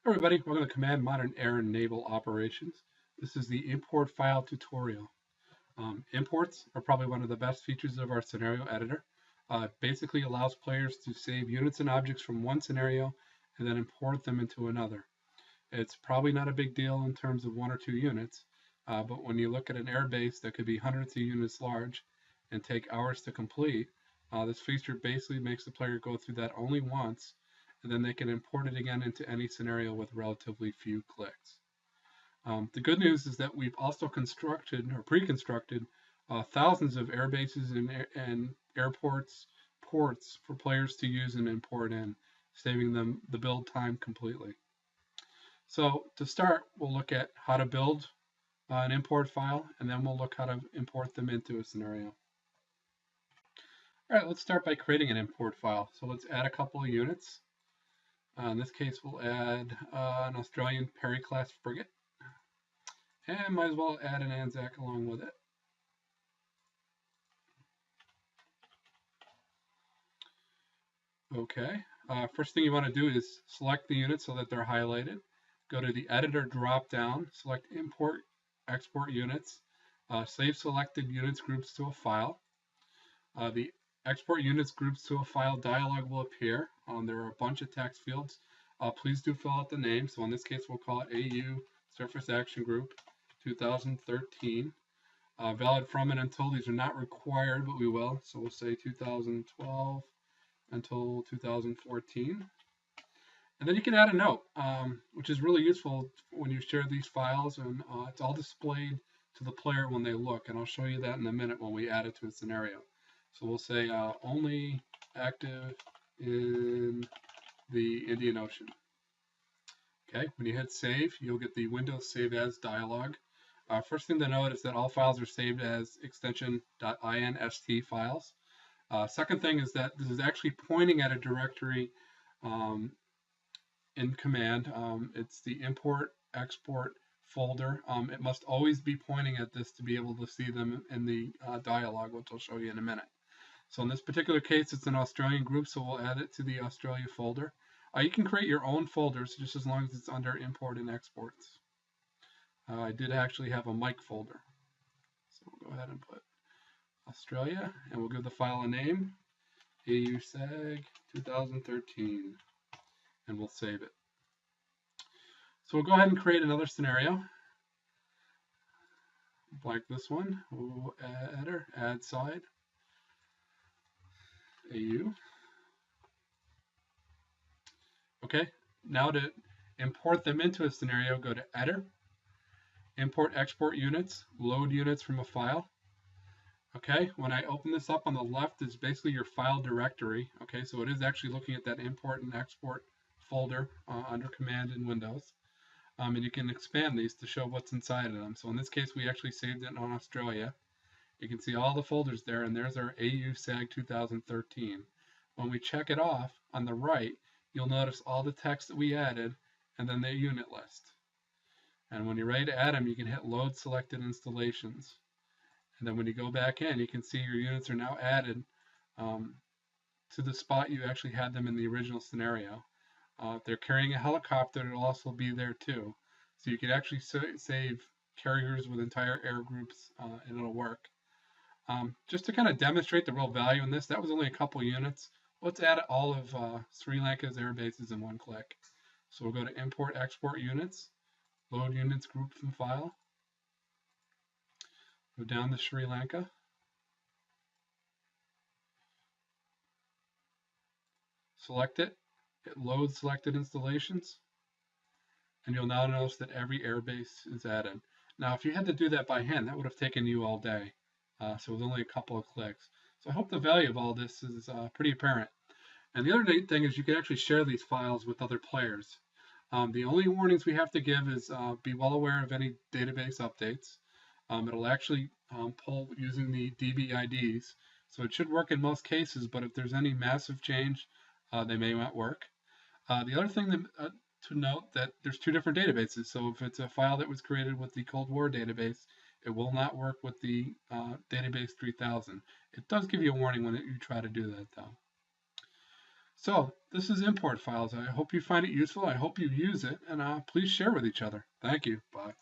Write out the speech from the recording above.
Everybody, welcome to Command Modern Air and Naval Operations. This is the import file tutorial. Imports are probably one of the best features of our scenario editor. It basically allows players to save units and objects from one scenario and then import them into another. It's probably not a big deal in terms of one or two units, but when you look at an air base that could be hundreds of units large and take hours to complete, this feature basically makes the player go through that only once, and then they can import it again into any scenario with relatively few clicks. The good news is that we've also constructed or pre-constructed thousands of air bases and airports ports for players to use and import in, saving them the build time completely. So to start, we'll look at how to build an import file, and then we'll look how to import them into a scenario. All right, let's start by creating an import file. So let's add a couple of units. In this case, we'll add an Australian Perry-class frigate, and might as well add an Anzac along with it. Okay, first thing you want to do is select the units so that they're highlighted. Go to the editor drop-down, select Import, Export Units, save selected units groups to a file. The Export Units Groups to a File dialog will appear. There are a bunch of text fields. Please do fill out the name. So in this case, we'll call it AU Surface Action Group 2013. Valid from and until. These are not required, but we will. So we'll say 2012 until 2014. And then you can add a note, which is really useful when you share these files, and it's all displayed to the player when they look. And I'll show you that in a minute when we add it to a scenario. So we'll say only active in the Indian Ocean. Okay, when you hit save, you'll get the Windows Save As dialog. First thing to note is that all files are saved as extension.inst files. Second thing is that this is actually pointing at a directory in command. It's the import export folder. It must always be pointing at this to be able to see them in the dialog, which I'll show you in a minute. So in this particular case, it's an Australian group, so we'll add it to the Australia folder. You can create your own folders just as long as it's under import and exports. I did actually have a mic folder. So we'll go ahead and put Australia, and we'll give the file a name, AUSAG 2013, and we'll save it. So we'll go ahead and create another scenario, like this one. We'll add side, AU. Okay, now to import them into a scenario, go to Editor, Import Export Units, Load Units from a file. Okay, when I open this up on the left is basically your file directory. Okay, so it is actually looking at that import and export folder under Command in Windows. And you can expand these to show what's inside of them. So in this case, we actually saved it on Australia. You can see all the folders there, and there's our AUSAG 2013. When we check it off on the right, you'll notice all the text that we added and then the unit list. And when you're ready to add them, you can hit Load Selected Installations. And then when you go back in, you can see your units are now added to the spot you actually had them in the original scenario. If they're carrying a helicopter, it'll also be there too. So you can actually save carriers with entire air groups, and it'll work. Just to kind of demonstrate the real value in this, that was only a couple units. Let's add all of Sri Lanka's air bases in one click. So we'll go to Import Export Units, Load Units Group from File, go down to Sri Lanka, select it, hit Load Selected Installations, and you'll now notice that every air base is added. Now, if you had to do that by hand, that would have taken you all day. So it was only a couple of clicks. So I hope the value of all this is pretty apparent. And the other neat thing is you can actually share these files with other players. The only warnings we have to give is be well aware of any database updates. It'll actually pull using the DB IDs. So it should work in most cases, but if there's any massive change, they may not work. The other thing to note that there's two different databases. So if it's a file that was created with the Cold War database, it will not work with the database 3000. It does give you a warning when you try to do that, though. So This is import files. I hope you find it useful. I hope you use it, and please share with each other. Thank you. Bye.